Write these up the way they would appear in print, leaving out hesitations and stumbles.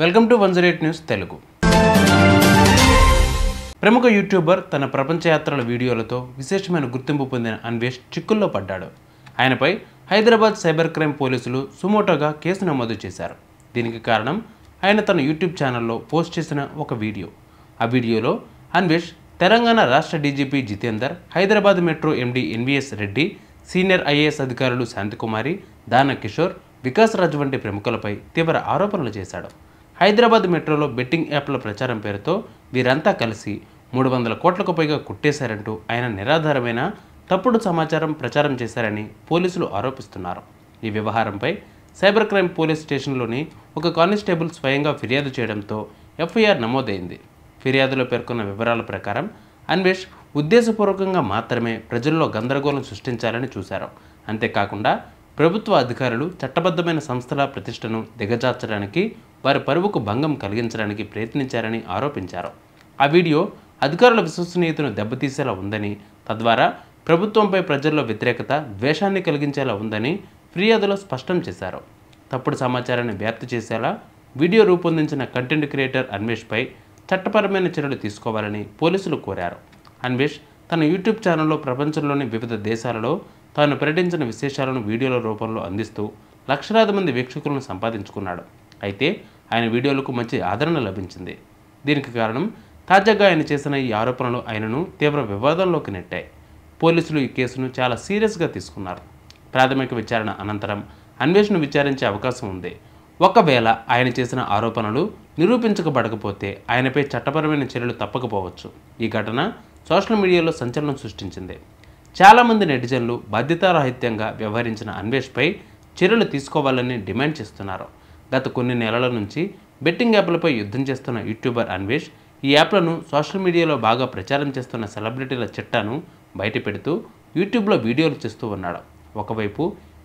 Welcome to 108 news Telugu. ప్రముఖ YouTuber తన ప్రపంచ యాత్రల వీడియోలతో విశేషమైన గుర్తింపు పొందిన అన్వేష్ చిక్కుల్లో పడ్డాడు. ఆయనపై హైదరాబాద్ సైబర్ క్రైమ్ పోలీసులు సుమోటోగా కేసు నమోదు చేశారు. దీనికి కారణం ఆయన తన యూట్యూబ్ ఛానల్లో పోస్ట్ చేసిన ఒక వీడియో. ఆ వీడియోలో అన్వేష్ తెలంగాణ రాష్ట్ర DGP Jitender, Hyderabad metro MD NVS Reddy, senior IAS అధికారులు శాంతికుమారి, దాన కిషోర్, వికాస్ రాజ్ వంటి ప్రముఖులపై తీవ్ర ఆరోపణలు చేశాడు. హైదరాబాద్ మెట్రోలో బెట్టింగ్ యాప్ల ప్రచారం పేరుతో వీరంతా కలిసి 300 కోట్లకు పైగా కుట్టేశారంటూ ఆయన నిరాధారమైన తప్పుడు సమాచారం ప్రచారం చేశారని పోలీసులు ఆరోపిస్తున్నారు. ఈ వ్యవహారంపై సైబర్ క్రైమ్ పోలీస్ స్టేషన్లోని ఒక కానిస్టేబుల్ స్వయంగా ఫిర్యాదు చేయడంతో ఎఫ్ఐఆర్ నమోదైంది. ఫిర్యాదులో పేర్కొన్న వివరాల ప్రకారం అన్వేష్ ఉద్దేశపూర్వకంగా మాత్రమే ప్రజల్లో గందరగోళం సృష్టించాలని చూశారు. అంతేకాకుండా ప్రభుత్వ అధికారులు చట్టబద్ధమైన సంస్థల ప్రతిష్టను దిగజార్చడానికి, వారి పరువుకు భంగం కలిగించడానికి ప్రయత్నించారని ఆరోపించారు. ఆ వీడియో అధికారుల విశ్వసనీయతను దెబ్బతీసేలా ఉందని, తద్వారా ప్రభుత్వంపై ప్రజల్లో వ్యతిరేకత, ద్వేషాన్ని కలిగించేలా ఉందని ఫిర్యాదులో స్పష్టం చేశారు. తప్పుడు సమాచారాన్ని వ్యాప్తి చేసేలా వీడియో రూపొందించిన కంటెంట్ క్రియేటర్ అన్వేష్పై చట్టపరమైన చర్యలు తీసుకోవాలని పోలీసులు కోరారు. అన్వేష్ తన యూట్యూబ్ ఛానల్లో ప్రపంచంలోని వివిధ దేశాలలో తాను పర్యటించిన విశేషాలను వీడియోల రూపంలో అందిస్తూ లక్షలాది మంది వీక్షకులను సంపాదించుకున్నాడు. అయితే ఆయన వీడియోలకు మంచి ఆదరణ లభించింది. దీనికి కారణం తాజాగా ఆయన చేసిన ఈ ఆరోపణలు ఆయనను తీవ్ర వివాదంలోకి నెట్టాయి. పోలీసులు ఈ కేసును చాలా సీరియస్గా తీసుకున్నారు. ప్రాథమిక విచారణ అనంతరం అన్వేషణను విచారించే అవకాశం ఉంది. ఒకవేళ ఆయన చేసిన ఆరోపణలు నిరూపించబడకపోతే ఆయనపై చట్టపరమైన చర్యలు తప్పకపోవచ్చు. ఈ ఘటన సోషల్ మీడియాలో సంచలనం సృష్టించింది. చాలామంది నెటిజన్లు బాధ్యతారాహిత్యంగా వ్యవహరించిన అన్వేష్పై చర్యలు తీసుకోవాలని డిమాండ్ చేస్తున్నారు. గత కొన్ని నెలల నుంచి బెట్టింగ్ యాప్లపై యుద్ధం చేస్తున్న యూట్యూబర్ అన్వేష్ ఈ యాప్లను సోషల్ మీడియాలో బాగా ప్రచారం చేస్తున్న సెలబ్రిటీల చిట్టాను బయటపెడుతూ యూట్యూబ్లో వీడియోలు చేస్తూ ఉన్నాడు. ఒకవైపు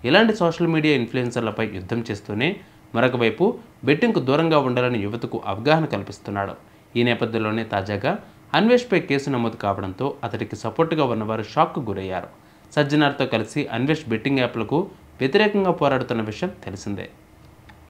ఇలాంటి సోషల్ మీడియా ఇన్ఫ్లుయెన్సర్లపై యుద్ధం చేస్తూనే మరొక వైపు బెట్టింగ్కు దూరంగా ఉండాలని యువతకు అవగాహన కల్పిస్తున్నాడు. ఈ నేపథ్యంలోనే తాజాగా అన్వేష్పై కేసు నమోదు కావడంతో అతడికి సపోర్టుగా ఉన్నవారు షాక్కు గురయ్యారు. సజ్జనార్తో కలిసి అన్వేష్ బెట్టింగ్ యాప్లకు వ్యతిరేకంగా పోరాడుతున్న విషయం తెలిసిందే.